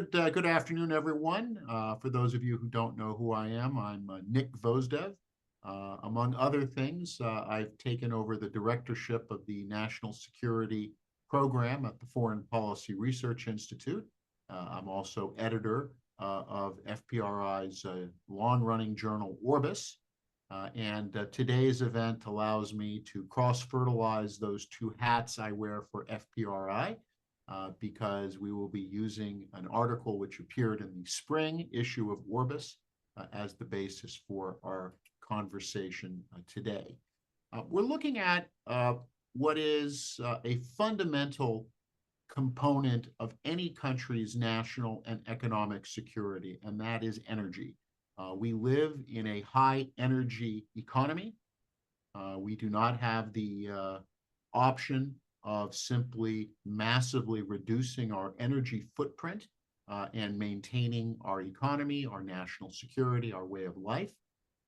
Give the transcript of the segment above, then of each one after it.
good afternoon, everyone. For those of you who don't know who I am, I'm Nick Vosdev. Among other things, I've taken over the directorship of the National Security Program at the Foreign Policy Research Institute. I'm also editor of FPRI's long-running journal Orbis. Today's event allows me to cross-fertilize those two hats I wear for FPRI. Because we will be using an article which appeared in the spring issue of Orbis as the basis for our conversation today. We're looking at what is a fundamental component of any country's national and economic security, and that is energy. We live in a high energy economy. We do not have the option of simply massively reducing our energy footprint and maintaining our economy, our national security, our way of life.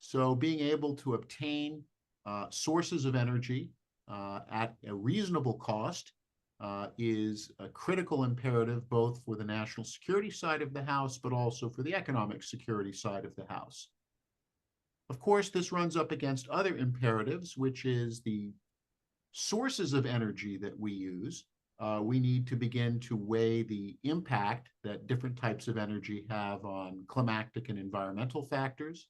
So being able to obtain sources of energy at a reasonable cost is a critical imperative both for the national security side of the house, but also for the economic security side of the house. Of course, this runs up against other imperatives, which is the sources of energy that we use. We need to begin to weigh the impact that different types of energy have on climatic and environmental factors,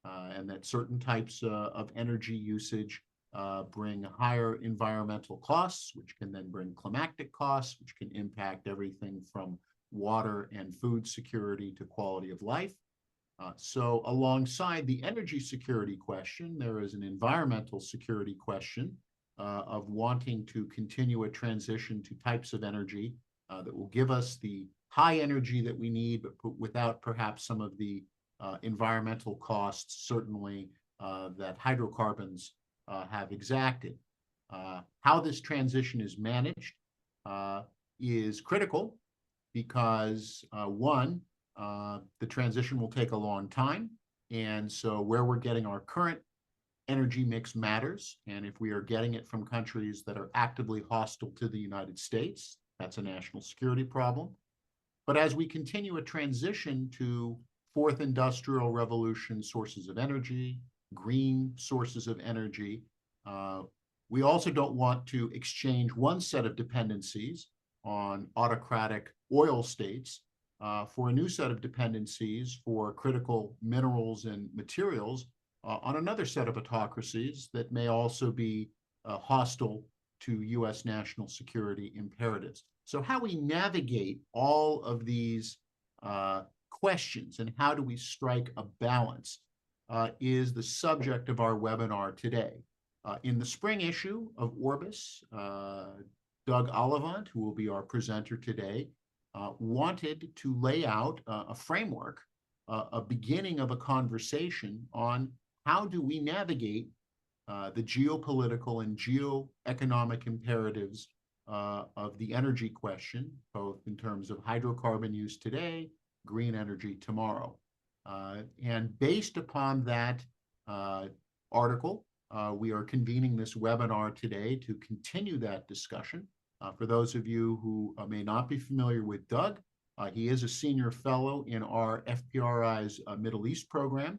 and that certain types of energy usage bring higher environmental costs, which can then bring climatic costs, which can impact everything from water and food security to quality of life. So alongside the energy security question, there is an environmental security question of wanting to continue a transition to types of energy that will give us the high energy that we need, but without perhaps some of the environmental costs, certainly that hydrocarbons have exacted. How this transition is managed is critical because one, the transition will take a long time. And so where we're getting our current energy mix matters. And if we are getting it from countries that are actively hostile to the United States, that's a national security problem. But as we continue a transition to fourth industrial revolution sources of energy, green sources of energy, we also don't want to exchange one set of dependencies on autocratic oil states for a new set of dependencies for critical minerals and materials on another set of autocracies that may also be hostile to U.S. national security imperatives. So how we navigate all of these questions and how do we strike a balance is the subject of our webinar today. In the spring issue of Orbis, Doug Ollivant, who will be our presenter today, wanted to lay out a framework, a beginning of a conversation on how do we navigate the geopolitical and geoeconomic imperatives of the energy question, both in terms of hydrocarbon use today, green energy tomorrow. And based upon that article, we are convening this webinar today to continue that discussion. For those of you who may not be familiar with Doug, he is a senior fellow in our FPRI's Middle East program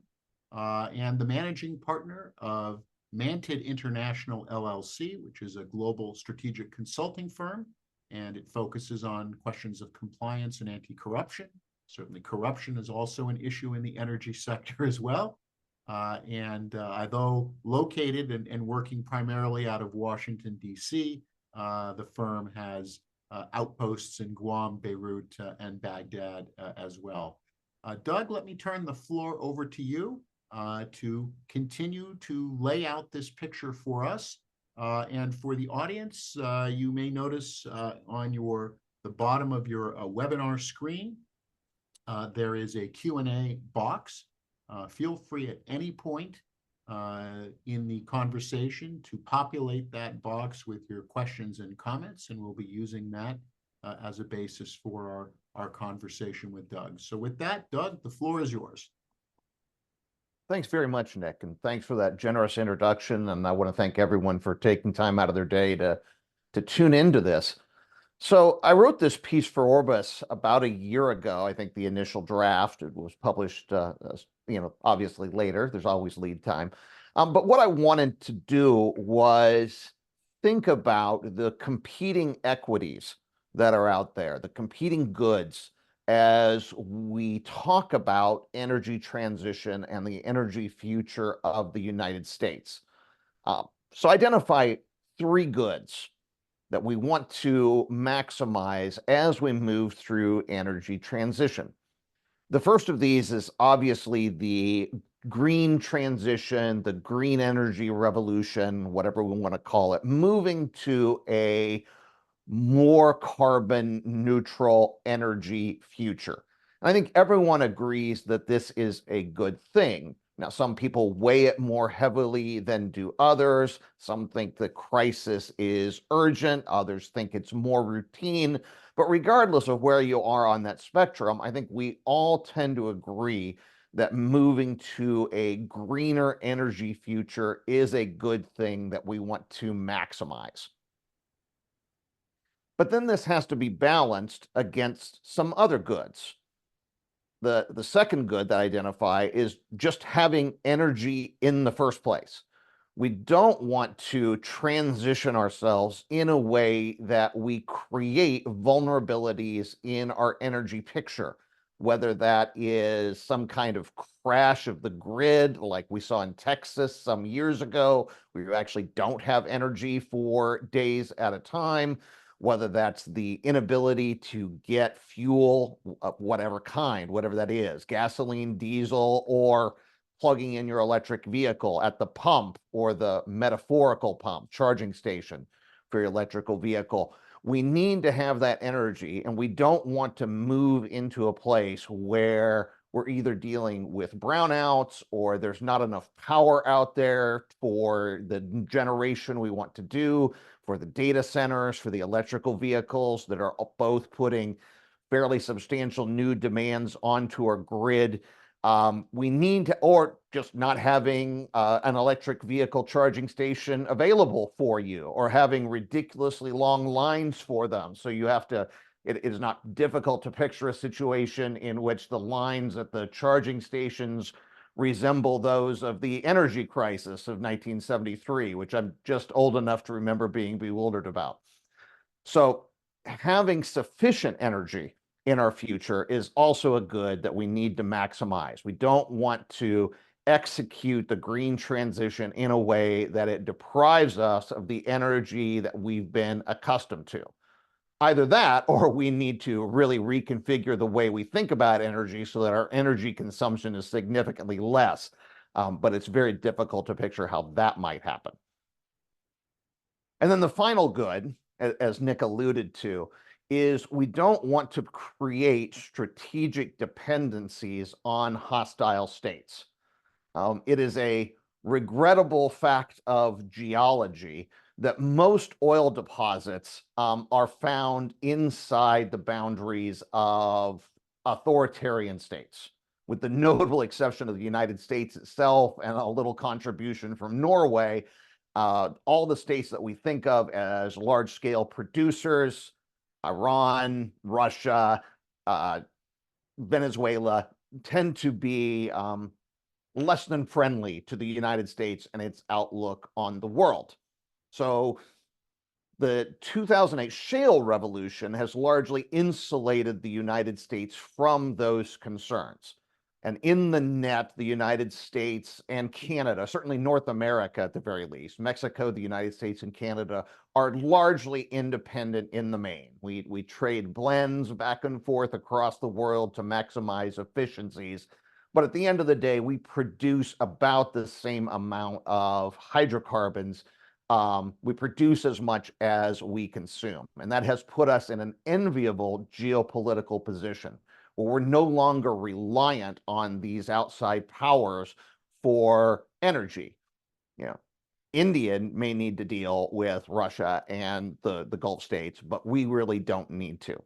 and the managing partner of Mantid International LLC, which is a global strategic consulting firm, and it focuses on questions of compliance and anti-corruption. Certainly corruption is also an issue in the energy sector as well. Although located and working primarily out of Washington, D.C., the firm has outposts in Guam, Beirut, and Baghdad as well. Doug, let me turn the floor over to you to continue to lay out this picture for us. And for the audience, you may notice on the bottom of your webinar screen, there is a Q&A box. Feel free at any point in the conversation to populate that box with your questions and comments, and we'll be using that as a basis for our conversation with Doug. So with that, Doug, the floor is yours. Thanks very much, Nick, and thanks for that generous introduction. And I want to thank everyone for taking time out of their day to tune into this. So I wrote this piece for Orbis about a year ago. I think the initial draft, it was published, obviously later. There's always lead time. But what I wanted to do was think about the competing equities that are out there, the competing goods, as we talk about energy transition and the energy future of the United States. So identify three goods that we want to maximize as we move through energy transition. The first of these is obviously the green transition, the green energy revolution, whatever we want to call it, moving to a more carbon neutral energy future. And I think everyone agrees that this is a good thing. Now, some people weigh it more heavily than do others. Some think the crisis is urgent. Others think it's more routine. But regardless of where you are on that spectrum, I think we all tend to agree that moving to a greener energy future is a good thing that we want to maximize. But then this has to be balanced against some other goods. The second good that I identify is just having energy in the first place. We don't want to transition ourselves in a way that we create vulnerabilities in our energy picture, whether that is some kind of crash of the grid, like we saw in Texas some years ago, where you actually don't have energy for days at a time, whether that's the inability to get fuel of whatever kind, whatever that is, gasoline, diesel, or plugging in your electric vehicle at the pump or the metaphorical pump, charging station for your electrical vehicle. We need to have that energy, and we don't want to move into a place where we're either dealing with brownouts or there's not enough power out there for the generation we want to do, for the data centers, for the electrical vehicles that are both putting fairly substantial new demands onto our grid. We need to, or just not having an electric vehicle charging station available for you, or having ridiculously long lines for them. So you have to, it is not difficult to picture a situation in which the lines at the charging stations resemble those of the energy crisis of 1973, which I'm just old enough to remember being bewildered about. So having sufficient energy in our future is also a good that we need to maximize. We don't want to execute the green transition in a way that it deprives us of the energy that we've been accustomed to. Either that, or we need to really reconfigure the way we think about energy so that our energy consumption is significantly less. But it's very difficult to picture how that might happen. And then the final good, as Nick alluded to, is we don't want to create strategic dependencies on hostile states. It is a regrettable fact of geology that most oil deposits are found inside the boundaries of authoritarian states, with the notable exception of the United States itself and a little contribution from Norway. All the states that we think of as large-scale producers, Iran, Russia, Venezuela, tend to be less than friendly to the United States and its outlook on the world. So the 2008 shale revolution has largely insulated the United States from those concerns. And in the net, the United States and Canada, certainly North America at the very least, Mexico, the United States, and Canada are largely independent in the main. We trade blends back and forth across the world to maximize efficiencies. But at the end of the day, we produce about the same amount of hydrocarbons. We produce as much as we consume. And that has put us in an enviable geopolitical position where we're no longer reliant on these outside powers for energy. You know, India may need to deal with Russia and the Gulf states, but we really don't need to.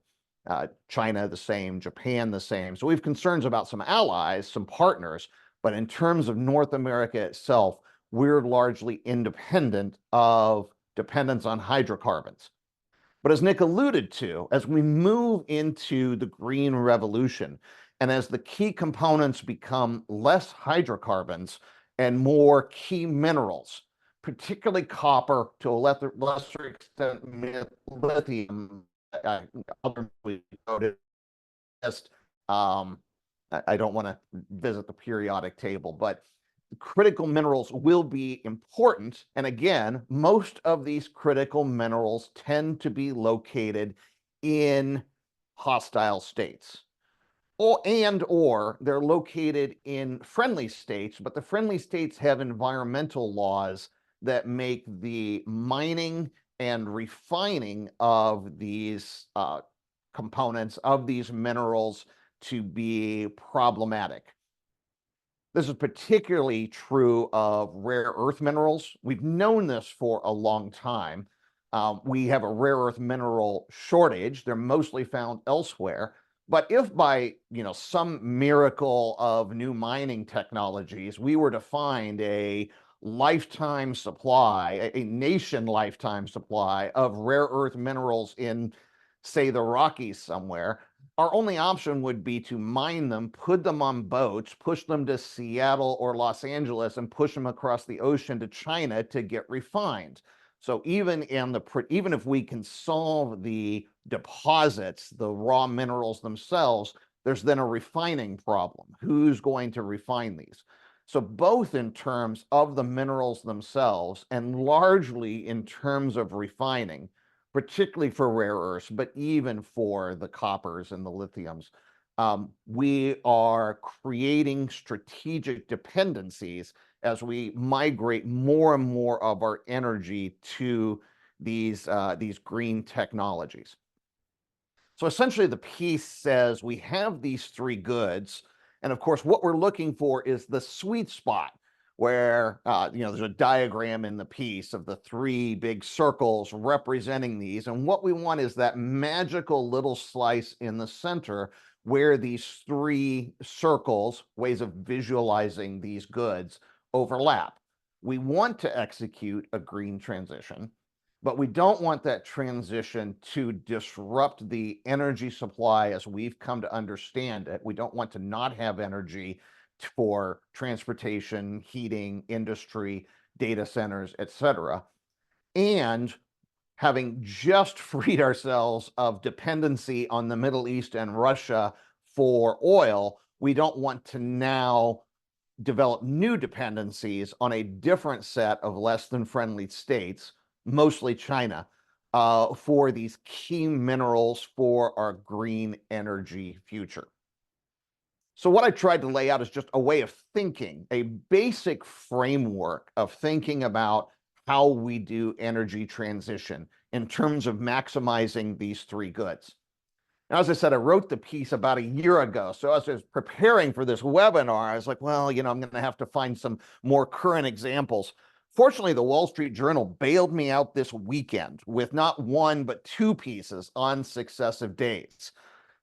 China the same, Japan the same. So we have concerns about some allies, some partners, but in terms of North America itself, we're largely independent of dependence on hydrocarbons. But as Nick alluded to, as we move into the green revolution, and as the key components become less hydrocarbons and more key minerals, particularly copper, to a lesser extent lithium, other we noted, um, I don't want to visit the periodic table, but critical minerals will be important. And again, most of these critical minerals tend to be located in hostile states. Or they're located in friendly states, but the friendly states have environmental laws that make the mining and refining of these components, of these minerals, to be problematic. This is particularly true of rare earth minerals. We've known this for a long time. We have a rare earth mineral shortage. They're mostly found elsewhere. But if by some miracle of new mining technologies, we were to find a lifetime supply, a nation lifetime supply of rare earth minerals in, say, the Rockies somewhere, our only option would be to mine them, put them on boats, push them to Seattle or Los Angeles, and push them across the ocean to China to get refined. So even if we can solve the deposits, the raw minerals themselves, there's then a refining problem. Who's going to refine these? So both in terms of the minerals themselves and largely in terms of refining, particularly for rare earths, but even for the coppers and the lithiums, we are creating strategic dependencies as we migrate more and more of our energy to these green technologies. So essentially, the piece says we have these three goods, and of course, what we're looking for is the sweet spot where there's a diagram in the piece of the three big circles representing these, and what we want is that magical little slice in the center where these three circles, ways of visualizing these goods, overlap. We want to execute a green transition, but we don't want that transition to disrupt the energy supply as we've come to understand it. We don't want to not have energy for transportation, heating, industry, data centers, etc. And having just freed ourselves of dependency on the Middle East and Russia for oil, we don't want to now develop new dependencies on a different set of less than friendly states, mostly China, for these key minerals for our green energy future. So what I tried to lay out is just a way of thinking, a basic framework of thinking about how we do energy transition in terms of maximizing these three goods. Now, as I said, I wrote the piece about a year ago. So as I was preparing for this webinar, I was like, well, I'm going to have to find some more current examples. Fortunately, the Wall Street Journal bailed me out this weekend with not one, but two pieces on successive days.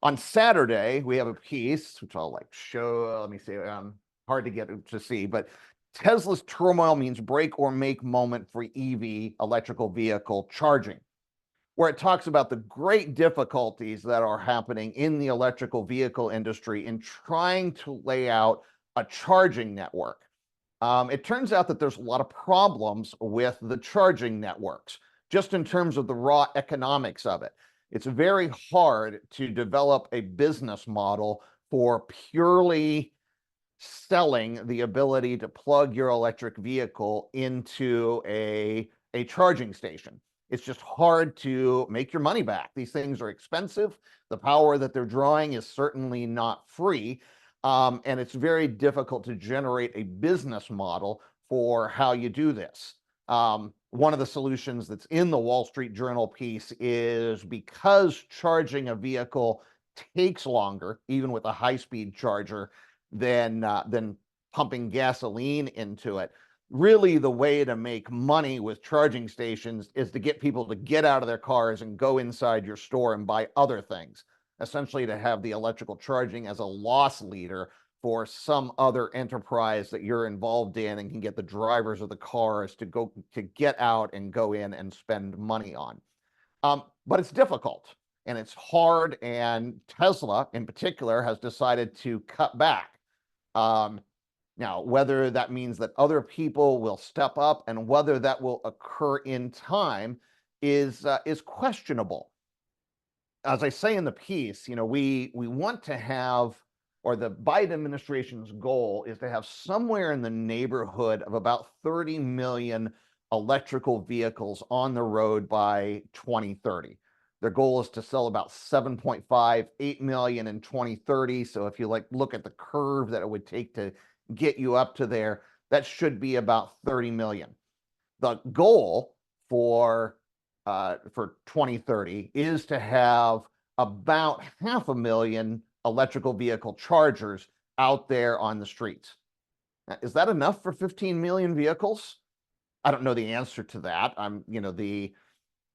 On Saturday, we have a piece, which I'll show. Let me see. Hard to get to see, but Tesla's turmoil means break or make moment for EV, electrical vehicle charging, where it talks about the great difficulties that are happening in the electrical vehicle industry in trying to lay out a charging network. It turns out that there's a lot of problems with the charging networks, just in terms of the raw economics of it. It's very hard to develop a business model for purely selling the ability to plug your electric vehicle into a charging station. It's just hard to make your money back. These things are expensive. The power that they're drawing is certainly not free. And it's very difficult to generate a business model for how you do this. One of the solutions that's in the Wall Street Journal piece is because charging a vehicle takes longer, even with a high-speed charger, than pumping gasoline into it. Really, the way to make money with charging stations is to get people to get out of their cars and go inside your store and buy other things, essentially to have the electrical charging as a loss leader for some other enterprise that you're involved in and can get the drivers of the cars to get out and go in and spend money on. But it's difficult and it's hard. And Tesla in particular has decided to cut back. Now, whether that means that other people will step up and whether that will occur in time is questionable. As I say in the piece, we want to have, or the Biden administration's goal is to have somewhere in the neighborhood of about 30 million electrical vehicles on the road by 2030. Their goal is to sell about 7.5, 8 million in 2030. So if you look at the curve that it would take to get you up to there, that should be about 30 million. The goal for 2030 is to have about 500,000 electrical vehicle chargers out there on the streets. Now, is that enough for 15 million vehicles? I don't know the answer to that.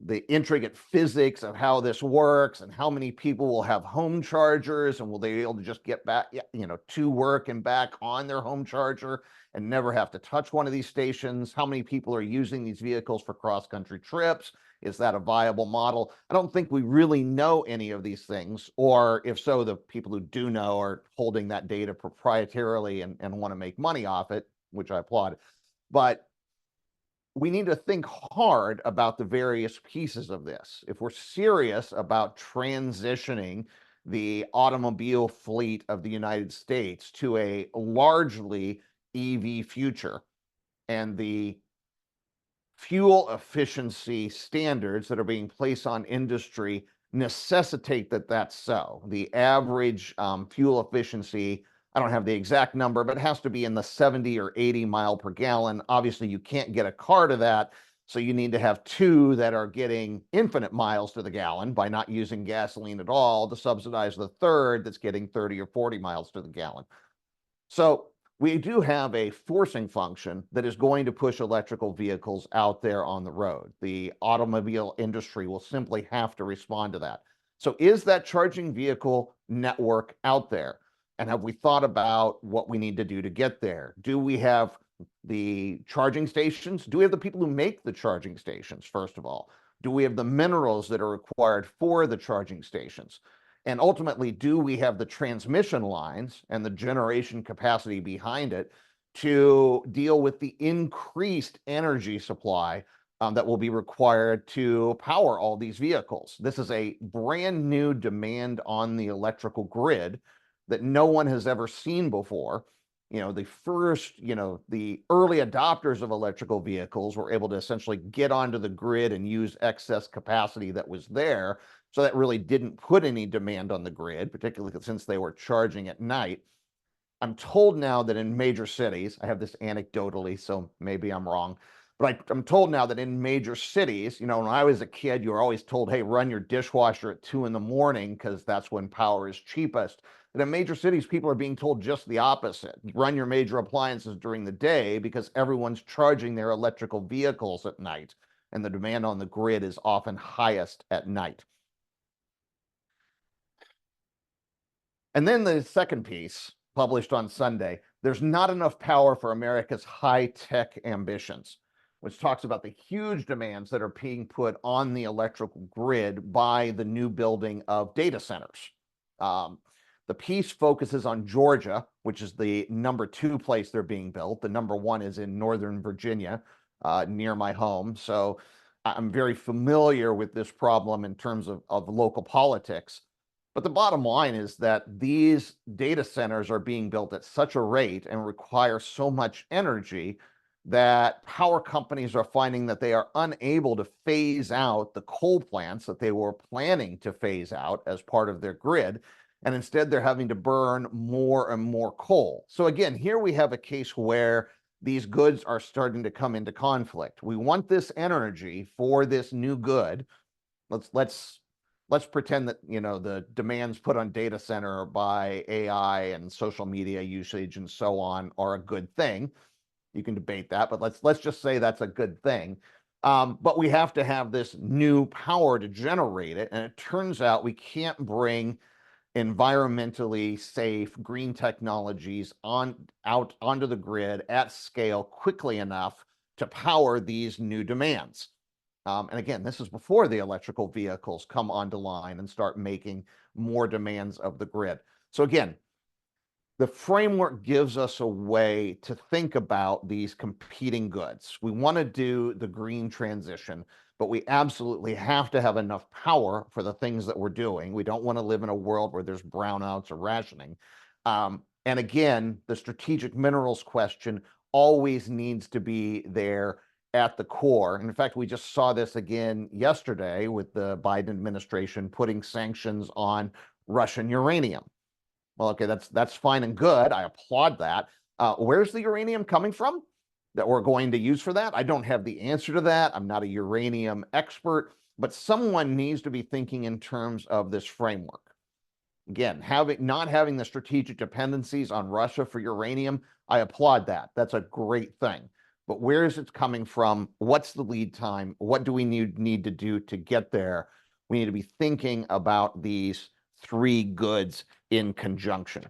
The intricate physics of how this works and how many people will have home chargers and will they be able to just get back, to work and back on their home charger and never have to touch one of these stations? How many people are using these vehicles for cross-country trips? Is that a viable model? I don't think we really know any of these things, or if so, the people who do know are holding that data proprietarily and want to make money off it, which I applaud. But we need to think hard about the various pieces of this. If we're serious about transitioning the automobile fleet of the United States to a largely EV future, and the fuel efficiency standards that are being placed on industry necessitate that that's so. The average fuel efficiency, I don't have the exact number, but it has to be in the 70 or 80 mile per gallon. Obviously, you can't get a car to that. So you need to have two that are getting infinite miles to the gallon by not using gasoline at all to subsidize the third that's getting 30 or 40 miles to the gallon. So we do have a forcing function that is going to push electrical vehicles out there on the road. The automobile industry will simply have to respond to that. So is that charging vehicle network out there? And have we thought about what we need to do to get there? Do we have the charging stations? Do we have the people who make the charging stations, first of all? Do we have the minerals that are required for the charging stations? And ultimately, do we have the transmission lines and the generation capacity behind it to deal with the increased energy supply that will be required to power all these vehicles? This is a brand new demand on the electrical grid that no one has ever seen before. The early adopters of electrical vehicles were able to essentially get onto the grid and use excess capacity that was there. So that really didn't put any demand on the grid, particularly since they were charging at night. I'm told now that in major cities, I have this anecdotally, so maybe I'm wrong, but I'm told now that in major cities, when I was a kid, you were always told, hey, run your dishwasher at 2 a.m. because that's when power is cheapest. But in major cities, people are being told just the opposite. Run your major appliances during the day because everyone's charging their electrical vehicles at night, and the demand on the grid is often highest at night. And then the second piece, published on Sunday, there's not enough power for America's high-tech ambitions, which talks about the huge demands that are being put on the electrical grid by the new building of data centers. The piece focuses on Georgia, which is the number 2 place they're being built. The number 1 is in Northern Virginia, near my home. So I'm very familiar with this problem in terms of local politics. But the bottom line is that these data centers are being built at such a rate and require so much energy that power companies are finding that they are unable to phase out the coal plants that they were planning to phase out as part of their grid. And instead, they're having to burn more and more coal. So again, here we have a case where these goods are starting to come into conflict. We want this energy for this new good. Let's pretend that the demands put on data center by AI and social media usage and so on are a good thing. You can debate that, but let's just say that's a good thing. But we have to have this new power to generate it, and it turns out we can't bring environmentally safe green technologies out onto the grid at scale quickly enough to power these new demands. And again, this is before the electrical vehicles come onto line and start making more demands of the grid. So again, the framework gives us a way to think about these competing goods. We want to do the green transition, but we absolutely have to have enough power for the things that we're doing. We don't want to live in a world where there's brownouts or rationing. And again, the strategic minerals question always needs to be there at the core. And in fact, we just saw this again yesterday with the Biden administration putting sanctions on Russian uranium. Well, okay, that's fine and good. I applaud that. Where's the uranium coming from that we're going to use for that? I don't have the answer to that. I'm not a uranium expert, but someone needs to be thinking in terms of this framework. Again, not having the strategic dependencies on Russia for uranium, I applaud that. That's a great thing. But where is it coming from? What's the lead time? What do we need to do to get there? We need to be thinking about these three goods in conjunction.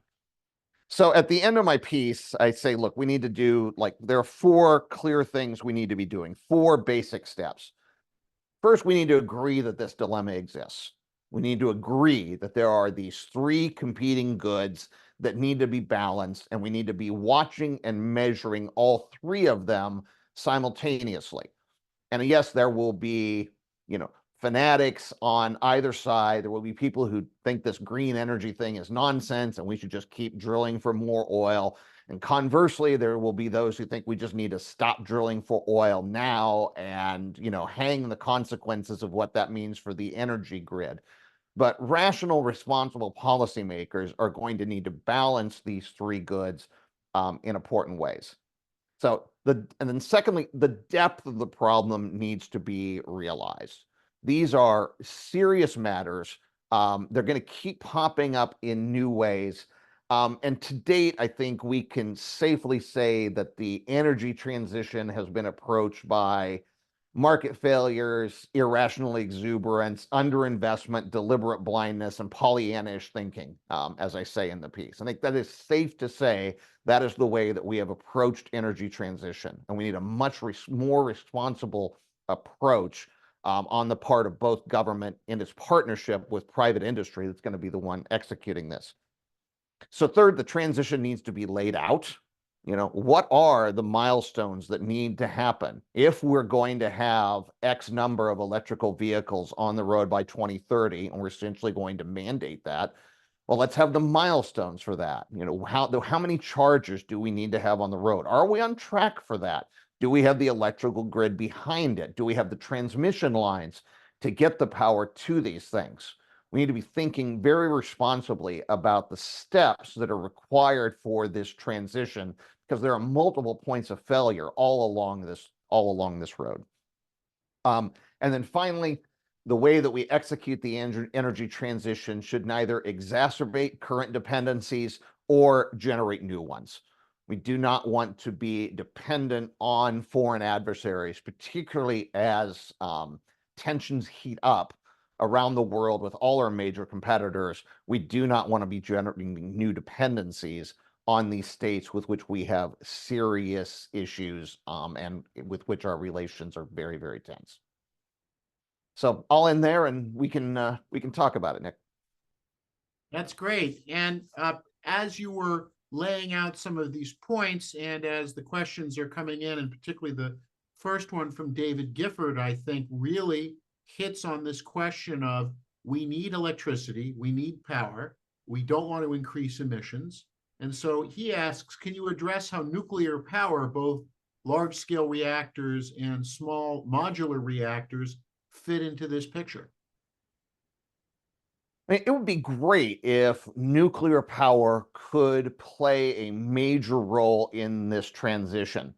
So at the end of my piece, I say, look, we need to do, like, there are four clear things we need to be doing, four basic steps. First, we need to agree that this dilemma exists. We need to agree that there are these three competing goods that need to be balanced, and we need to be watching and measuring all three of them simultaneously. And yes, there will be, fanatics on either side. There will be people who think this green energy thing is nonsense and we should just keep drilling for more oil. And conversely, there will be those who think we just need to stop drilling for oil now and, hang the consequences of what that means for the energy grid. But rational, responsible policymakers are going to need to balance these three goods in important ways. So and then secondly, the depth of the problem needs to be realized. These are serious matters. They're going to keep popping up in new ways. And to date, I think we can safely say that the energy transition has been approached by market failures, irrational exuberance, underinvestment, deliberate blindness, and Pollyannish thinking, as I say in the piece. I think that is safe to say that is the way that we have approached energy transition. And we need a much more responsible approach on the part of both government and its partnership with private industry that's going to be the one executing this. So third, the transition needs to be laid out. What are the milestones that need to happen if we're going to have X number of electrical vehicles on the road by 2030, and we're essentially going to mandate that? Well, let's have the milestones for that. How many chargers do we need to have on the road? Are we on track for that? Do we have the electrical grid behind it? Do we have the transmission lines to get the power to these things? We need to be thinking very responsibly about the steps that are required for this transition, because there are multiple points of failure all along this road. And then finally, the way that we execute the energy transition should neither exacerbate current dependencies or generate new ones. We do not want to be dependent on foreign adversaries, particularly as tensions heat up around the world with all our major competitors. We do not want to be generating new dependencies on these states with which we have serious issues and with which our relations are very, very tense. So I'll end there, and we can talk about it, Nick. That's great. And as you were laying out some of these points, and as the questions are coming in, and particularly the first one from David Gifford, I think really hits on this question of we need electricity, we need power, we don't want to increase emissions. And so he asks, can you address how nuclear power, both large-scale reactors and small modular reactors, fit into this picture? I mean, it would be great if nuclear power could play a major role in this transition.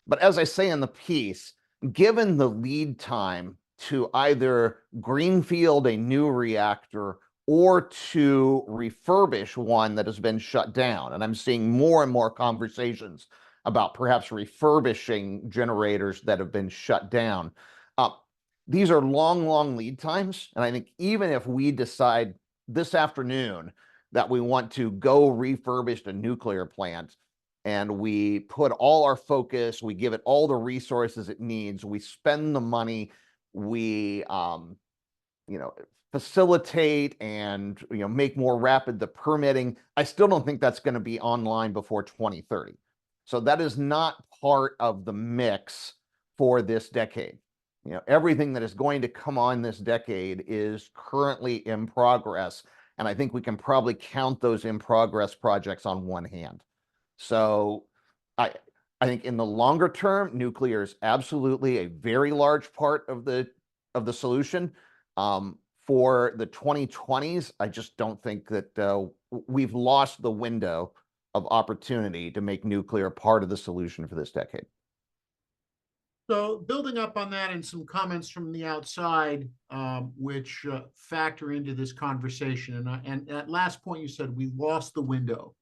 But as I say in the piece, given the lead time to either greenfield a new reactor or to refurbish one that has been shut down, and I'm seeing more and more conversations about perhaps refurbishing generators that have been shut down. These are long lead times. And I think even if we decide this afternoon that we want to go refurbish a nuclear plant, and we put all our focus, we give it all the resources it needs, we spend the money, we facilitate and make more rapid the permitting, I still don't think that's going to be online before 2030. So that is not part of the mix for this decade. Everything that is going to come on this decade is currently in progress, and I think we can probably count those in progress projects on one hand. So I think in the longer term, nuclear is absolutely a very large part of the solution. For the 2020s, I just don't think that we've lost the window of opportunity to make nuclear part of the solution for this decade. So building up on that and some comments from the outside, which factor into this conversation, and that last point you said, we lost the window.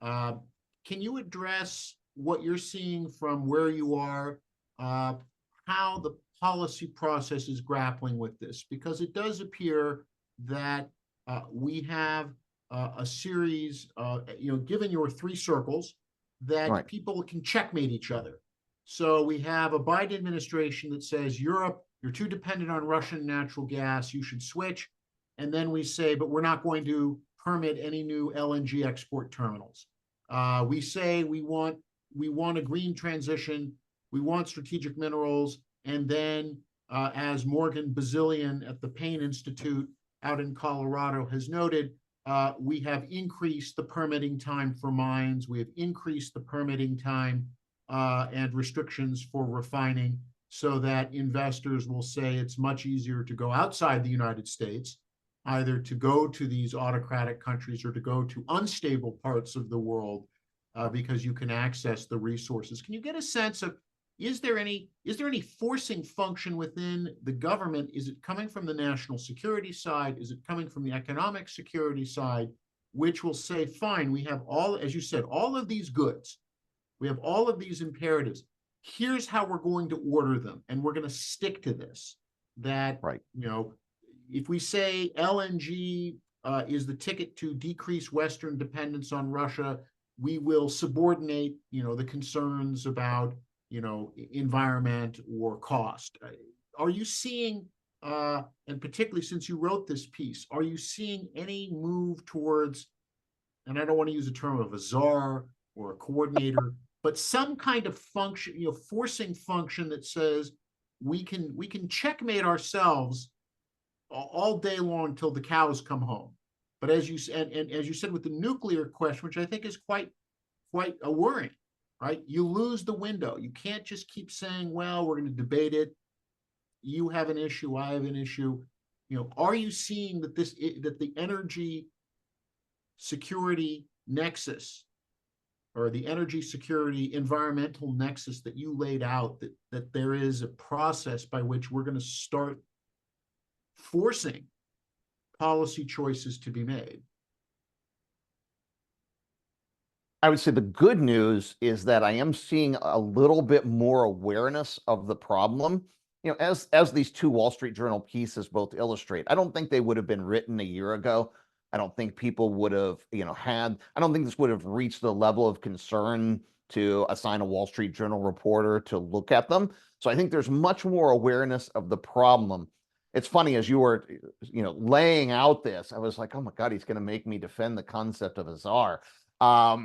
Can you address what you're seeing from where you are, how the policy process is grappling with this? Because it does appear that we have a series, given your three circles, that Right. people can checkmate each other. So we have a Biden administration that says, Europe, you're too dependent on Russian natural gas, you should switch. And then we say, but we're not going to permit any new LNG export terminals. We say we want a green transition, we want strategic minerals, and then as Morgan Bazilian at the Payne Institute out in Colorado has noted, we have increased the permitting time for mines, we have increased the permitting time and restrictions for refining, so that investors will say it's much easier to go outside the United States, either to go to these autocratic countries or to go to unstable parts of the world because you can access the resources. Can you get a sense of, is there any forcing function within the government? Is it coming from the national security side? Is it coming from the economic security side, which will say, fine, we have all, as you said, all of these goods. We have all of these imperatives. Here's how we're going to order them, and we're going to stick to this. That, right. If we say LNG is the ticket to decrease Western dependence on Russia, we will subordinate, the concerns about, environment or cost. Are you seeing, and particularly since you wrote this piece, are you seeing any move towards, and I don't want to use a term of a czar or a coordinator, but some kind of function, forcing function that says we can checkmate ourselves all day long till the cows come home. But as you said, and as you said with the nuclear question, which I think is quite a worrying, right? You lose the window. You can't just keep saying, well, we're going to debate it. You have an issue, I have an issue. Are you seeing that that the energy security nexus, or the energy security environmental nexus that you laid out, that there is a process by which we're going to start forcing policy choices to be made? I would say the good news is that I am seeing a little bit more awareness of the problem. As these two Wall Street Journal pieces both illustrate, I don't think they would have been written a year ago. I don't think people would have, I don't think this would have reached the level of concern to assign a Wall Street Journal reporter to look at them. So I think there's much more awareness of the problem. It's funny, as you were, laying out this, I was like, oh my God, he's going to make me defend the concept of a czar. Yeah,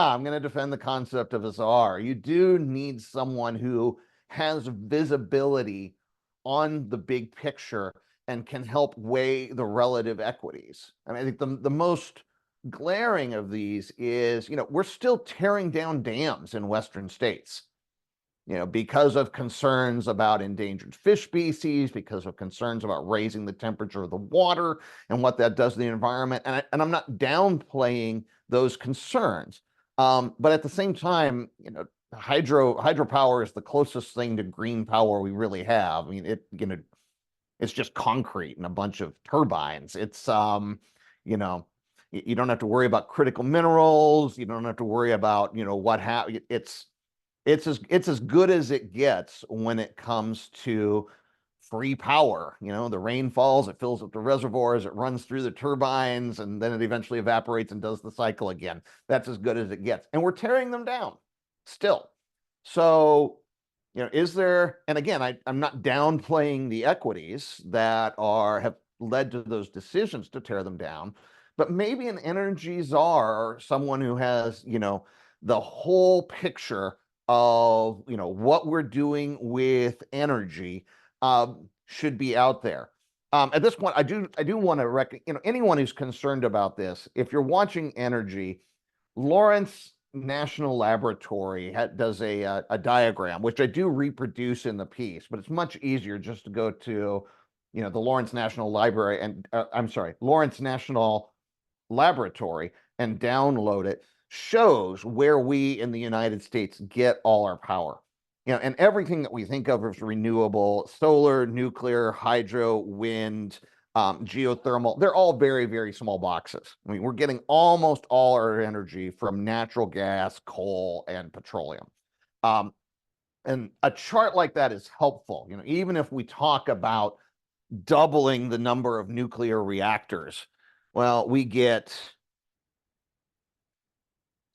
I'm going to defend the concept of a czar. You do need someone who has visibility on the big picture and can help weigh the relative equities. I mean, I think the most glaring of these is, we're still tearing down dams in Western states, because of concerns about endangered fish species, because of concerns about raising the temperature of the water and what that does to the environment. And I'm not downplaying those concerns. But at the same time, hydropower is the closest thing to green power we really have. I mean, it's just concrete and a bunch of turbines. It's, you don't have to worry about critical minerals. You don't have to worry about, what happened. It's as good as it gets when it comes to free power. The rain falls, it fills up the reservoirs, it runs through the turbines, and then it eventually evaporates and does the cycle again. That's as good as it gets. And we're tearing them down still. So Is there, and again, I'm not downplaying the equities that have led to those decisions to tear them down, but maybe an energy czar or someone who has, the whole picture of, what we're doing with energy, should be out there. At this point, I do want to anyone who's concerned about this, if you're watching energy, Lawrence National Laboratory does a diagram, which I do reproduce in the piece, but it's much easier just to go to, the Lawrence National Library and I'm sorry, Lawrence National Laboratory and download it. Shows where we in the United States get all our power. And everything that we think of as renewable, solar, nuclear, hydro, wind, geothermal, they're all very, very small boxes. I mean, we're getting almost all our energy from natural gas, coal, and petroleum. And a chart like that is helpful. Even if we talk about doubling the number of nuclear reactors, well, we get,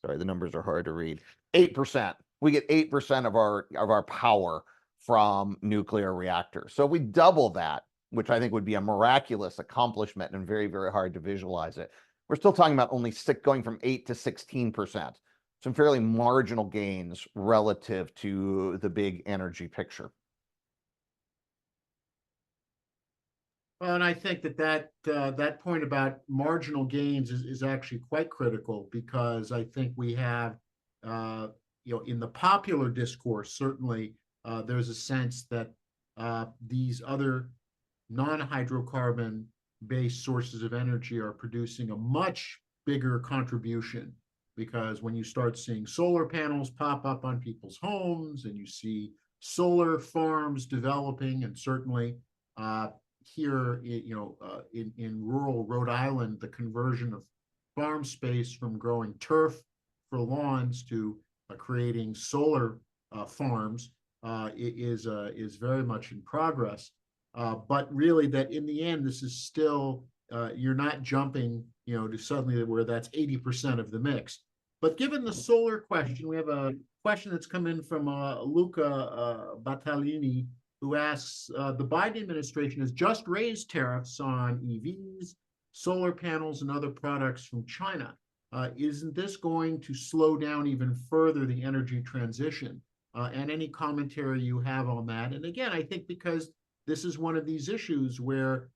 sorry, the numbers are hard to read, 8%. We get 8% of our power from nuclear reactors. So if we double that, which I think would be a miraculous accomplishment and very, very hard to visualize it, we're still talking about only going from 8 to 16%. Some fairly marginal gains relative to the big energy picture. Well, and I think that point about marginal gains is actually quite critical, because I think we have, in the popular discourse, certainly there's a sense that these other non-hydrocarbon based sources of energy are producing a much bigger contribution, because when you start seeing solar panels pop up on people's homes and you see solar farms developing, and certainly here, in rural Rhode Island, the conversion of farm space from growing turf for lawns to creating solar farms is very much in progress. But really, that in the end, this is still, you're not jumping, to suddenly where that's 80% of the mix. But given the solar question, we have a question that's come in from Luca Battaglini, who asks, the Biden administration has just raised tariffs on EVs, solar panels, and other products from China. Isn't this going to slow down even further the energy transition? And any commentary you have on that? And again, I think because this is one of these issues where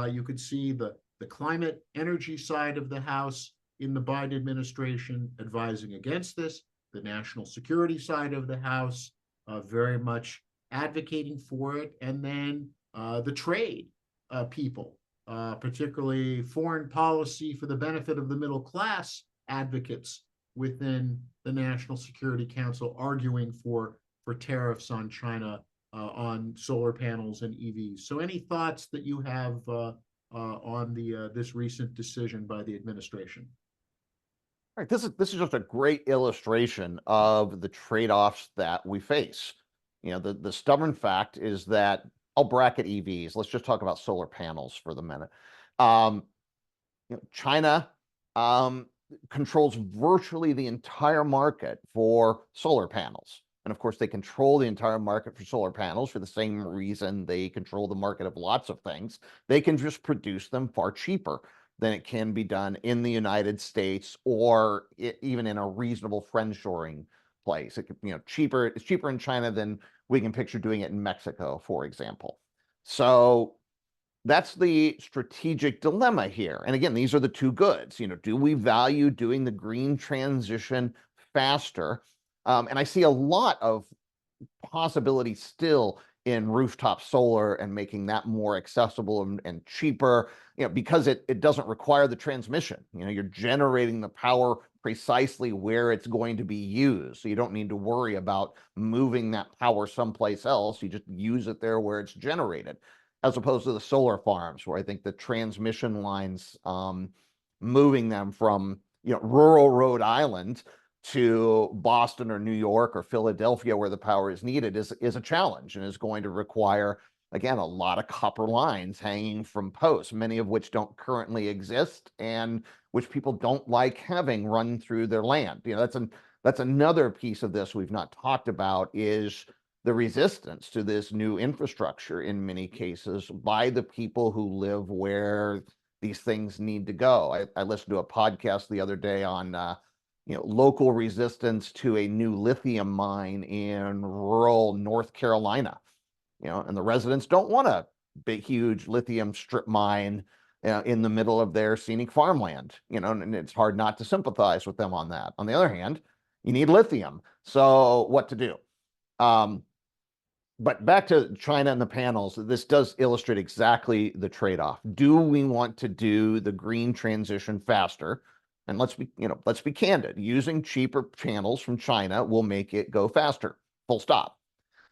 you could see the climate energy side of the House in the Biden administration advising against this, the national security side of the House very much advocating for it, and then the trade people, particularly foreign policy for the benefit of the middle class advocates within the National Security Council arguing for tariffs on China on solar panels and EVs. So any thoughts that you have on this recent decision by the administration? All right, this is just a great illustration of the trade-offs that we face. The stubborn fact is that I'll bracket EVs. Let's just talk about solar panels for the minute. China controls virtually the entire market for solar panels. And of course, they control the entire market for solar panels for the same reason they control the market of lots of things. They can just produce them far cheaper than it can be done in the United States, or even in a reasonable friendshoring place. It's cheaper in China than we can picture doing it in Mexico, for example. So that's the strategic dilemma here. And again, these are the two goods. Do we value doing the green transition faster? And I see a lot of possibility still in rooftop solar and making that more accessible and cheaper, because it doesn't require the transmission. You're generating the power precisely where it's going to be used. So you don't need to worry about moving that power someplace else. You just use it there where it's generated, as opposed to the solar farms, where I think the transmission lines, moving them from rural Rhode Island to Boston or New York or Philadelphia, where the power is needed, is a challenge, and is going to require, again, a lot of copper lines hanging from posts, many of which don't currently exist and which people don't like having run through their land. That's another piece of this we've not talked about, is the resistance to this new infrastructure in many cases by the people who live where these things need to go. I listened to a podcast the other day on local resistance to a new lithium mine in rural North Carolina. And the residents don't want a big, huge lithium strip mine in the middle of their scenic farmland, and it's hard not to sympathize with them on that. On the other hand, you need lithium. So what to do? But back to China and the panels, this does illustrate exactly the trade-off. Do we want to do the green transition faster? And let's be candid. Using cheaper panels from China will make it go faster. Full stop.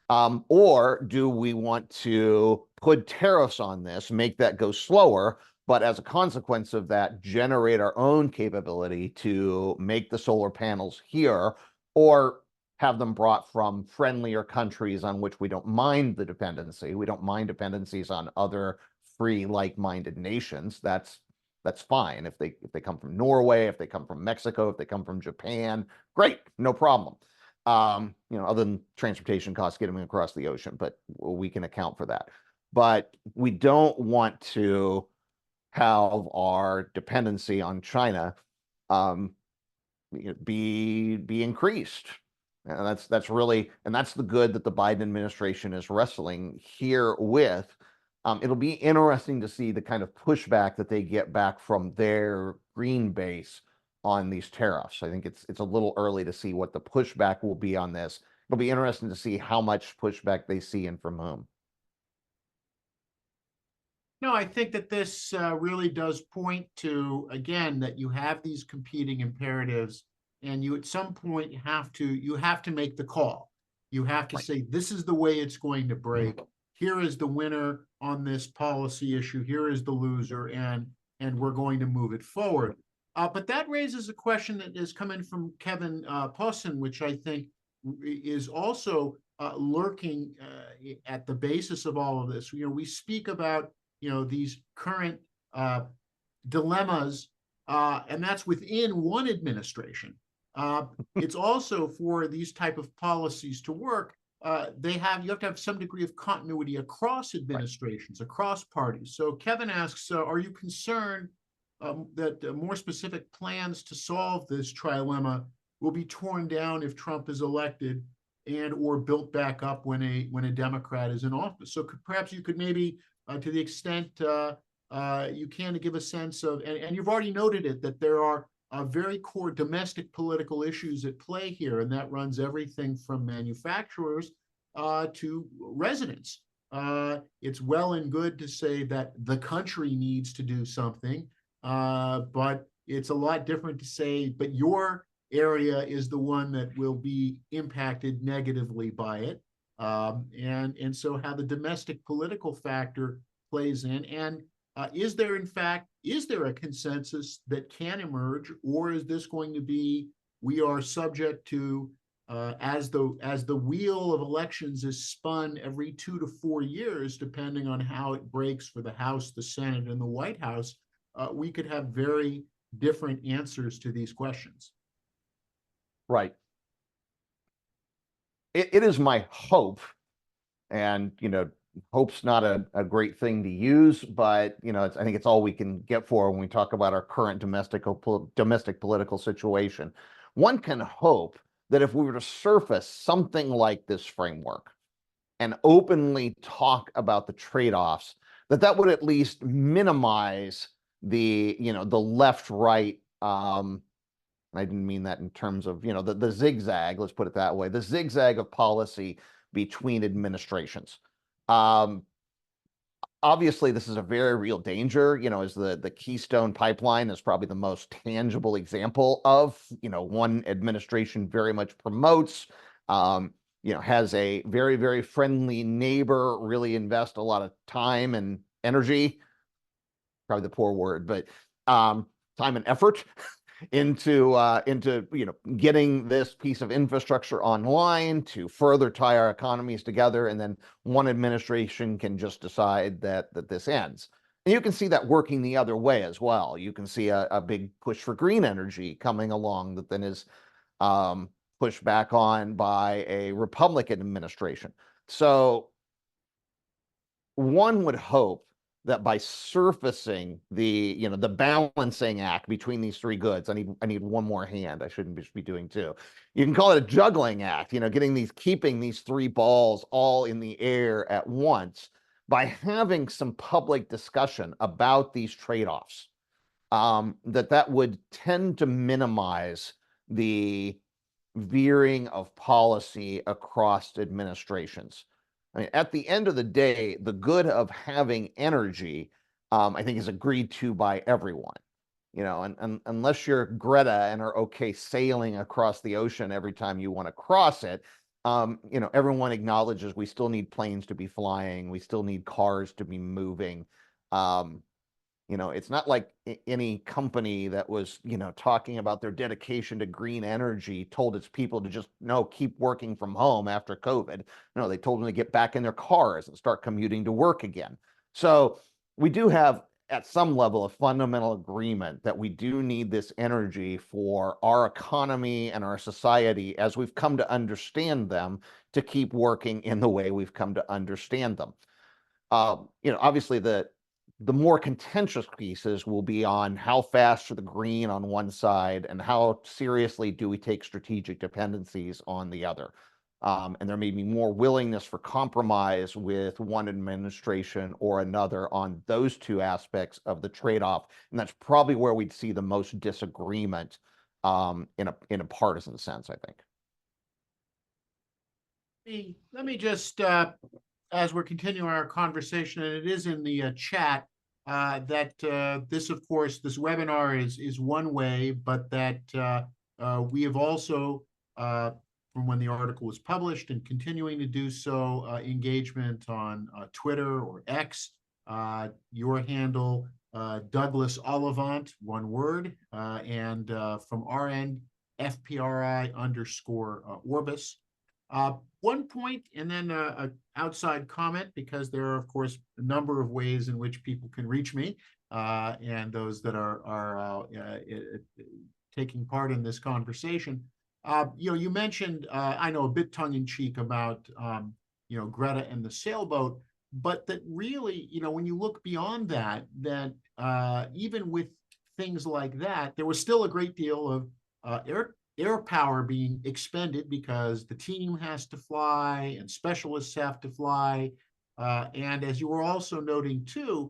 Or do we want to put tariffs on this, make that go slower, but as a consequence of that, generate our own capability to make the solar panels here, or have them brought from friendlier countries on which we don't mind the dependency. We don't mind dependencies on other free, like-minded nations. That's fine. If they come from Norway, if they come from Mexico, if they come from Japan, great, no problem. Other than transportation costs getting them across the ocean, but we can account for that. But we don't want to have our dependency on China be increased. And that's the good that the Biden administration is wrestling here with. It'll be interesting to see the kind of pushback that they get back from their green base on these tariffs. I think it's a little early to see what the pushback will be on this. It'll be interesting to see how much pushback they see and from whom. No, I think that this really does point to, again, that you have these competing imperatives, and you at some point have to make the call. You have to say, this is the way it's going to break. Here is the winner on this policy issue. Here is the loser, and we're going to move it forward. But that raises a question that is coming from Kevin Posson, which I think is also lurking at the basis of all of this. We speak about these current dilemmas, and that's within one administration. It's also for these type of policies to work. You have to have some degree of continuity across administrations, across parties. So Kevin asks, are you concerned that more specific plans to solve this trilemma will be torn down if Trump is elected and or built back up when a Democrat is in office? So perhaps you could maybe to the extent you can, to give a sense of, and you've already noted it, that there are very core domestic political issues at play here, and that runs everything from manufacturers to residents. It's well and good to say that the country needs to do something, but it's a lot different to say, but your area is the one that will be impacted negatively by it. And so how the domestic political factor plays in, and is there a consensus that can emerge, or is this going to be, we are subject to as the wheel of elections is spun every 2 to 4 years, depending on how it breaks for the House, the Senate, and the White House, we could have very different answers to these questions. Right. It is my hope, and hope's not a great thing to use, but I think it's all we can get for when we talk about our current domestic political situation. One can hope that if we were to surface something like this framework and openly talk about the trade-offs, that would at least minimize the left-right. I didn't mean that in terms of the zigzag. Let's put it that way. The zigzag of policy between administrations. Obviously, this is a very real danger. As the Keystone Pipeline is probably the most tangible example of one administration very much promotes. Has a very, very friendly neighbor really invest a lot of time and energy, probably the poor word, but time and effort into getting this piece of infrastructure online to further tie our economies together, and then one administration can just decide that this ends. And you can see that working the other way as well. You can see a big push for green energy coming along that then is pushed back on by a Republican administration. So one would hope that by surfacing the balancing act between these three goods, I need one more hand. I shouldn't be doing two. You can call it a juggling act, keeping these three balls all in the air at once by having some public discussion about these trade-offs. That would tend to minimize the veering of policy across administrations. I mean, at the end of the day, the good of having energy, I think, is agreed to by everyone. And unless you're Greta and are okay sailing across the ocean every time you want to cross it, everyone acknowledges we still need planes to be flying, we still need cars to be moving. It's not like any company that was, talking about their dedication to green energy told its people to just, no, keep working from home after COVID. No, they told them to get back in their cars and start commuting to work again. So we do have, at some level, a fundamental agreement that we do need this energy for our economy and our society as we've come to understand them to keep working in the way we've come to understand them. Obviously the more contentious pieces will be on how fast are the green on one side and how seriously do we take strategic dependencies on the other. And there may be more willingness for compromise with one administration or another on those two aspects of the trade-off. And that's probably where we'd see the most disagreement in a partisan sense, I think. Let me just, as we're continuing our conversation, and it is in the chat, that this, of course, this webinar is one way, but that we have also, from when the article was published and continuing to do so, engagement on Twitter or X. Your handle, Douglas Ollivant, one word, and from our end, FPRI_Orbis. One point, and then an outside comment, because there are, of course, a number of ways in which people can reach me, and those that are taking part in this conversation. You mentioned, I know, a bit tongue-in-cheek about, Greta and the sailboat, but that really, when you look beyond that, even with things like that, there was still a great deal of air power being expended because the team has to fly and specialists have to fly. And as you were also noting too,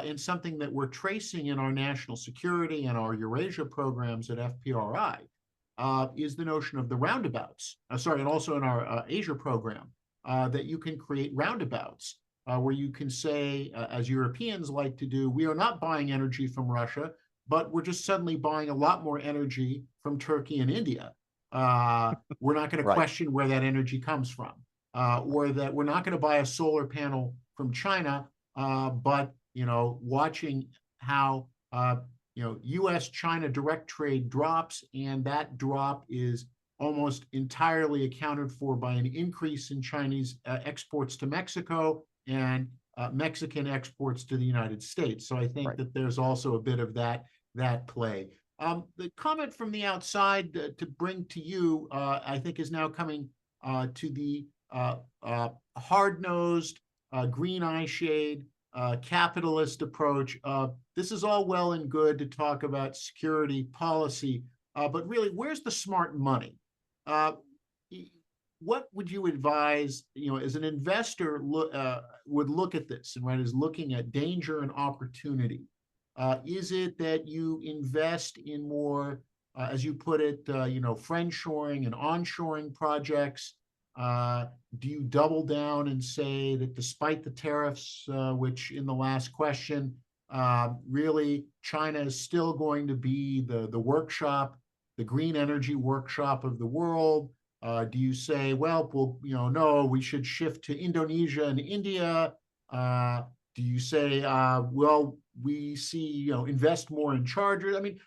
in something that we're tracing in our national security and our Eurasia programs at FPRI, is the notion of the roundabouts. And also in our Asia program, that you can create roundabouts where you can say, as Europeans like to do, we are not buying energy from Russia, but we're just suddenly buying a lot more energy from Turkey and India. We're not going to question where that energy comes from, or that we're not going to buy a solar panel from China, but watching how U.S.-China direct trade drops, and that drop is almost entirely accounted for by an increase in Chinese exports to Mexico and Mexican exports to the United States. So I think that there's also a bit of that play. The comment from the outside to bring to you, I think, is now coming to the hard-nosed, green eye shade, capitalist approach. This is all well and good to talk about security policy, but really, where's the smart money? What would you advise, as an investor would look at this, and is looking at danger and opportunity? Is it that you invest in more, as you put it, friendshoring and onshoring projects? Do you double down and say that despite the tariffs, which in the last question, really China is still going to be the workshop, the green energy workshop of the world? Do you say, no, we should shift to Indonesia and India? Do you say, we see, invest more in chargers? I mean,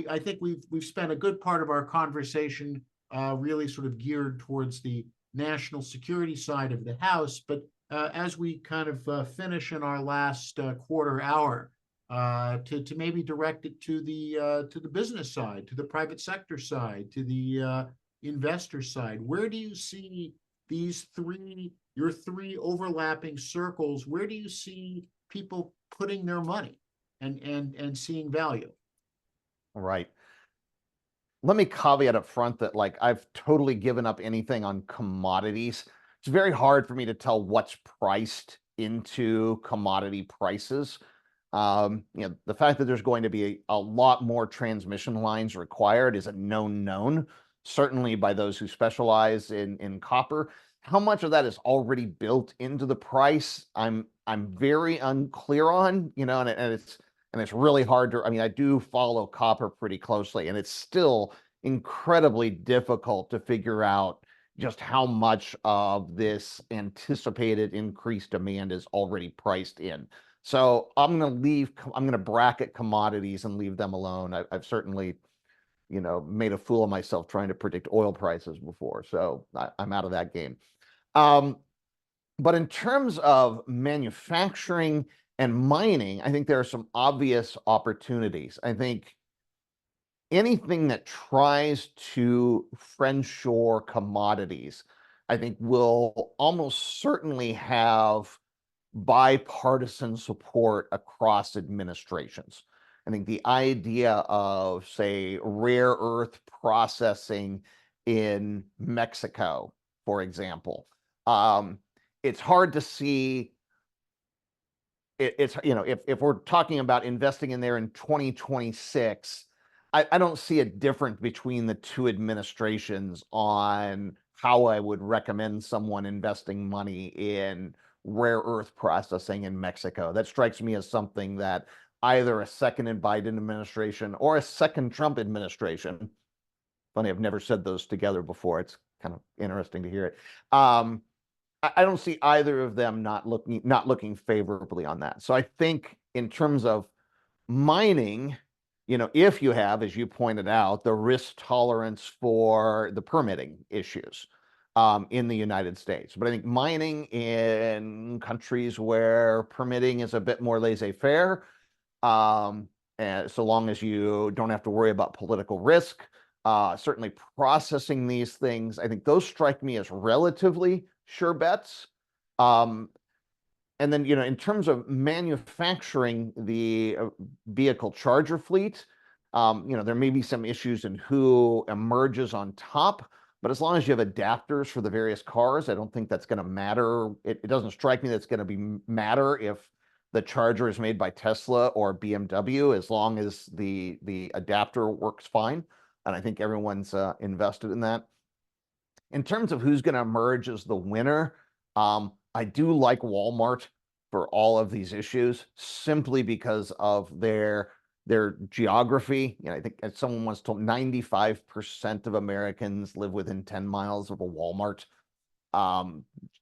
I think we've spent a good part of our conversation really sort of geared towards the national security side of the house. But as we kind of finish in our last quarter hour, to maybe direct it to the business side, to the private sector side, to the investor side, where do you see your three overlapping circles? Where do you see people putting their money and seeing value? Right. Let me caveat up front that like I've totally given up anything on commodities. It's very hard for me to tell what's priced into commodity prices. The fact that there's going to be a lot more transmission lines required is a known, certainly by those who specialize in copper. How much of that is already built into the price? I'm very unclear on, and it's really hard to, I mean, I do follow copper pretty closely, and it's still incredibly difficult to figure out just how much of this anticipated increased demand is already priced in. So I'm going to bracket commodities and leave them alone. I've certainly, made a fool of myself trying to predict oil prices before. So I'm out of that game. But in terms of manufacturing and mining, I think there are some obvious opportunities. I think anything that tries to friendshore commodities, I think will almost certainly have bipartisan support across administrations. I think the idea of, say, rare earth processing in Mexico, for example, it's hard to see if we're talking about investing in there in 2026, I don't see a difference between the two administrations on how I would recommend someone investing money in rare earth processing in Mexico. That strikes me as something that either a second Biden administration or a second Trump administration. Funny, I've never said those together before. It's kind of interesting to hear it. I don't see either of them not looking favorably on that. So I think in terms of mining, if you have, as you pointed out, the risk tolerance for the permitting issues in the United States. But I think mining in countries where permitting is a bit more laissez-faire, and so long as you don't have to worry about political risk, certainly processing these things, I think those strike me as relatively sure bets. And then, in terms of manufacturing the vehicle charger fleet, there may be some issues in who emerges on top, but as long as you have adapters for the various cars, I don't think that's going to matter. It doesn't strike me that's going to matter if the charger is made by Tesla or BMW, as long as the adapter works fine. And I think everyone's invested in that. In terms of who's going to emerge as the winner, I do like Walmart for all of these issues, simply because of their geography. I think, as someone once told, 95% of Americans live within 10 miles of a Walmart.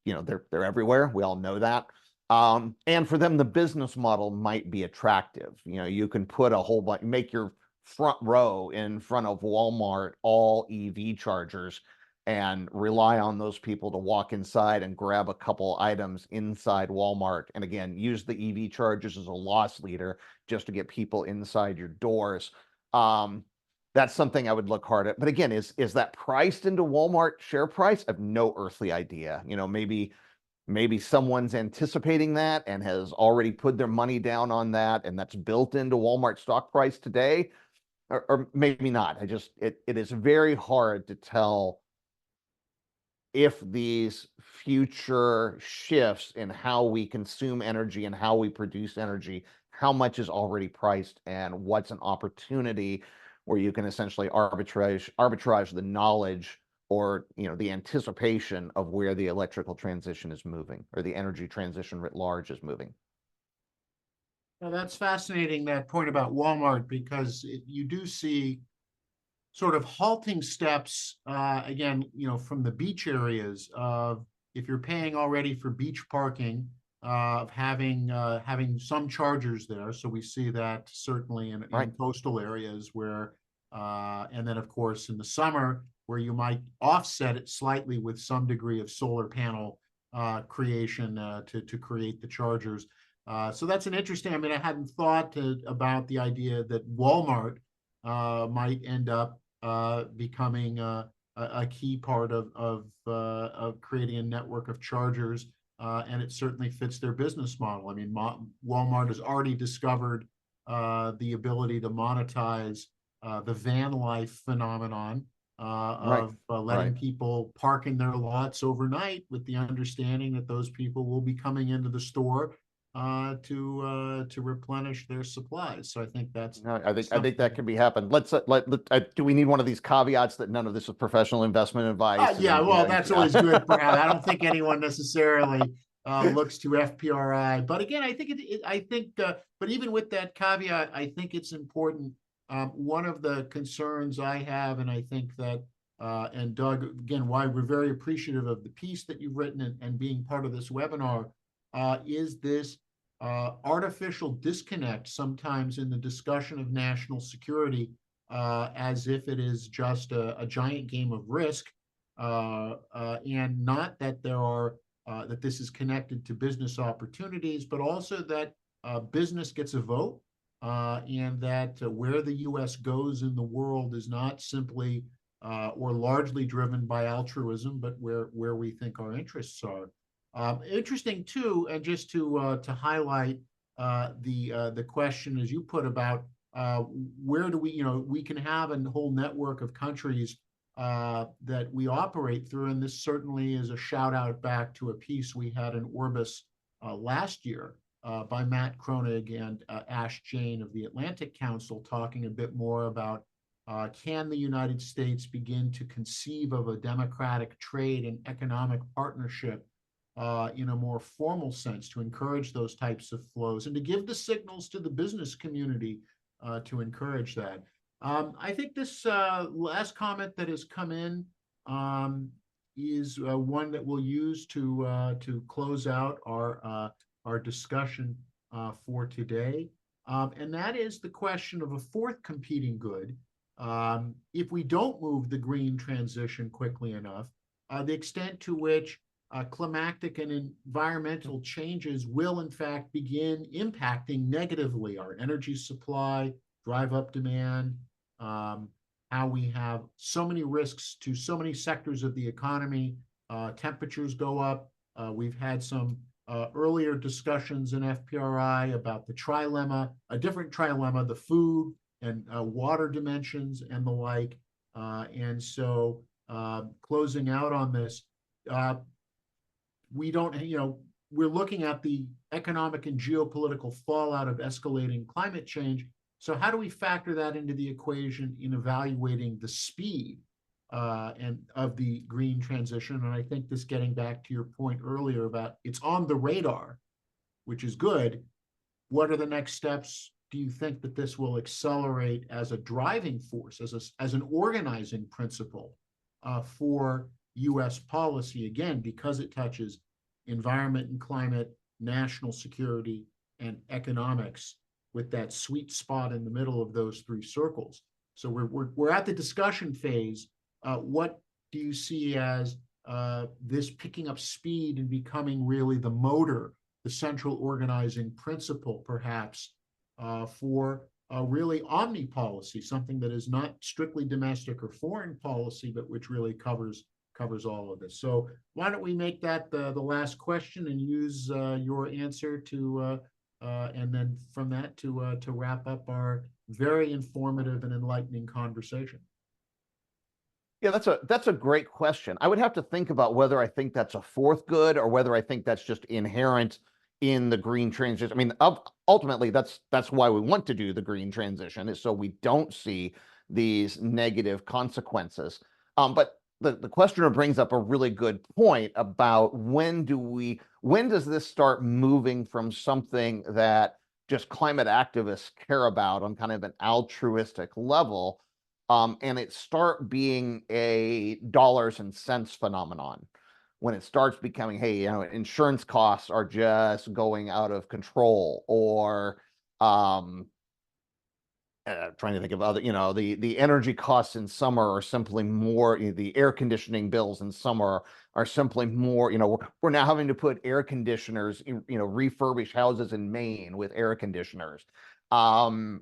They're everywhere. We all know that. And for them, the business model might be attractive. You can put a whole bunch, make your front row in front of Walmart all EV chargers, and rely on those people to walk inside and grab a couple items inside Walmart. And again, use the EV chargers as a loss leader just to get people inside your doors. That's something I would look hard at. But again, is that priced into Walmart share price? I have no earthly idea. Maybe someone's anticipating that and has already put their money down on that, and that's built into Walmart stock price today, or maybe not. It is very hard to tell if these future shifts in how we consume energy and how we produce energy, how much is already priced, and what's an opportunity where you can essentially arbitrage the knowledge or the anticipation of where the electrical transition is moving, or the energy transition writ large is moving. Now, that's fascinating, that point about Walmart, because you do see sort of halting steps, again, from the beach areas of, if you're paying already for beach parking, of having some chargers there. So we see that certainly in coastal areas where, and then of course in the summer, where you might offset it slightly with some degree of solar panel creation to create the chargers. So that's an interesting, I mean, I hadn't thought about the idea that Walmart might end up becoming a key part of creating a network of chargers, and it certainly fits their business model. I mean, Walmart has already discovered the ability to monetize the van life phenomenon Right. of letting Right. people park in their lots overnight with the understanding that those people will be coming into the store to replenish their supplies. So I think that's No, I think that something. can be happened. Do we need one of these caveats that none of this is professional investment advice? Yeah, And well, that's yeah. always good. Perhaps I don't think anyone necessarily looks to FPRI, but again, I think but even with that caveat, I think it's important. One of the concerns I have, and I think that, and Doug, again, why we're very appreciative of the piece that you've written and being part of this webinar, is this artificial disconnect sometimes in the discussion of national security, as if it is just a giant game of Risk, and not that that this is connected to business opportunities, but also that business gets a vote, and that where the U.S. goes in the world is not simply or largely driven by altruism, but where we think our interests are. Interesting too, and just to highlight the question as you put about where do we can have a whole network of countries that we operate through. And this certainly is a shout out back to a piece we had in Orbis last year by Matt Kronig and Ash Jane of the Atlantic Council, talking a bit more about can the United States begin to conceive of a democratic trade and economic partnership in a more formal sense to encourage those types of flows and to give the signals to the business community to encourage that. I think this last comment that has come in is one that we'll use to close out our discussion for today, and that is the question of a fourth competing good. If we don't move the green transition quickly enough, the extent to which climatic and environmental changes will in fact begin impacting negatively our energy supply, drive up demand, how we have so many risks to so many sectors of the economy. Temperatures go up. We've had some earlier discussions in FPRI about the trilemma, a different trilemma, the food and water dimensions and the like. And so closing out on this, we don't, we're looking at the economic and geopolitical fallout of escalating climate change. So how do we factor that into the equation in evaluating the speed and of the green transition? And I think this, getting back to your point earlier about it's on the radar, which is good. What are the next steps? Do you think that this will accelerate as a driving force, as an organizing principle for U.S. policy, again, because it touches environment and climate, national security, and economics, with that sweet spot in the middle of those three circles? So we're at the discussion phase. What do you see as this picking up speed and becoming really the motor, the central organizing principle, perhaps, for really omni policy, something that is not strictly domestic or foreign policy, but which really covers all of this? So why don't we make that the last question and use your answer to and then from that to wrap up our very informative and enlightening conversation. Yeah, that's a great question. I would have to think about whether I think that's a fourth good or whether I think that's just inherent in the green transition. I mean, ultimately, that's why we want to do the green transition, is so we don't see these negative consequences. But the questioner brings up a really good point about when does this start moving from something that just climate activists care about on kind of an altruistic level, and it start being a dollars and cents phenomenon, when it starts becoming, hey, insurance costs are just going out of control, or trying to think of other, the energy costs in summer are simply more, the air conditioning bills in summer are simply more, we're now having to put air conditioners, refurbish houses in Maine with air conditioners. One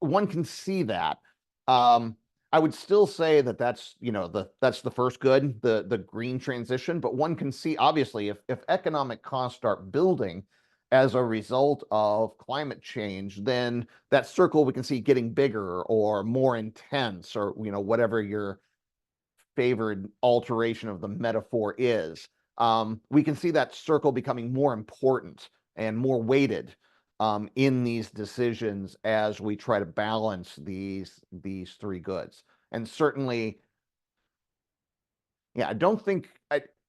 can see that. I would still say that that's, that's the first good, the green transition, but one can see obviously if economic costs start building as a result of climate change, then that circle we can see getting bigger or more intense, or whatever your favored alteration of the metaphor is. We can see that circle becoming more important and more weighted in these decisions as we try to balance these three goods. And certainly, yeah, I don't think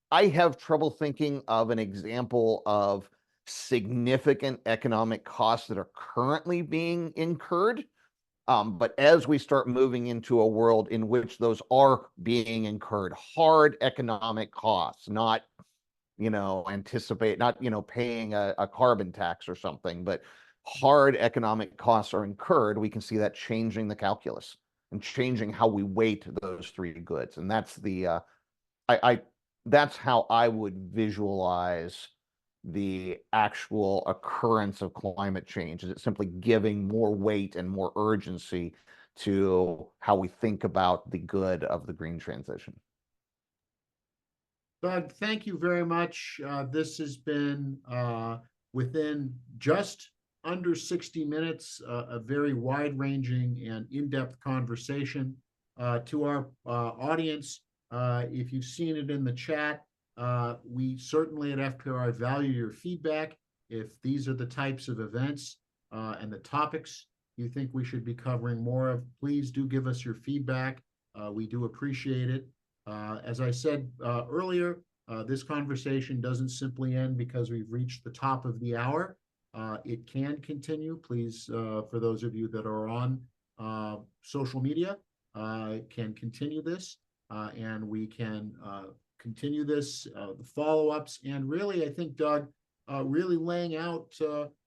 I have trouble thinking of an example of significant economic costs that are currently being incurred. But as we start moving into a world in which those are being incurred, hard economic costs, not, not, paying a carbon tax or something, but hard economic costs are incurred, we can see that changing the calculus and changing how we weight those three goods. And that's I that's how I would visualize the actual occurrence of climate change. Is it simply giving more weight and more urgency to how we think about the good of the green transition? Doug, thank you very much. This has been within just under 60 minutes, a very wide-ranging and in-depth conversation. To our audience, if you've seen it in the chat, we certainly at FPRI value your feedback. If these are the types of events and the topics you think we should be covering more of, please do give us your feedback. We do appreciate it. As I said earlier, this conversation doesn't simply end because we've reached the top of the hour. It can continue. Please, for those of you that are on social media, can continue this, and we can continue this, the follow-ups, and really, I think, Doug, really laying out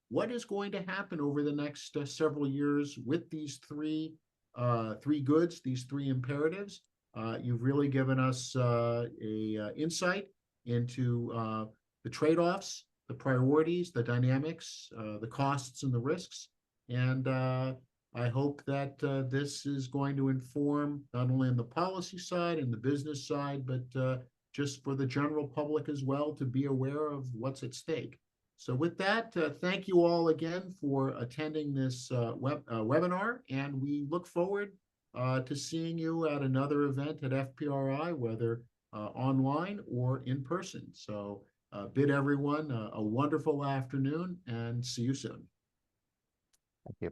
what is going to happen over the next several years with these three goods, these three imperatives. You've really given us a insight into the trade-offs, the priorities, the dynamics, the costs and the risks. And I hope that this is going to inform not only on the policy side and the business side, but just for the general public as well to be aware of what's at stake. So with that, thank you all again for attending this webinar, and we look forward to seeing you at another event at FPRI, whether online or in person. So bid everyone a wonderful afternoon and see you soon. Thank you.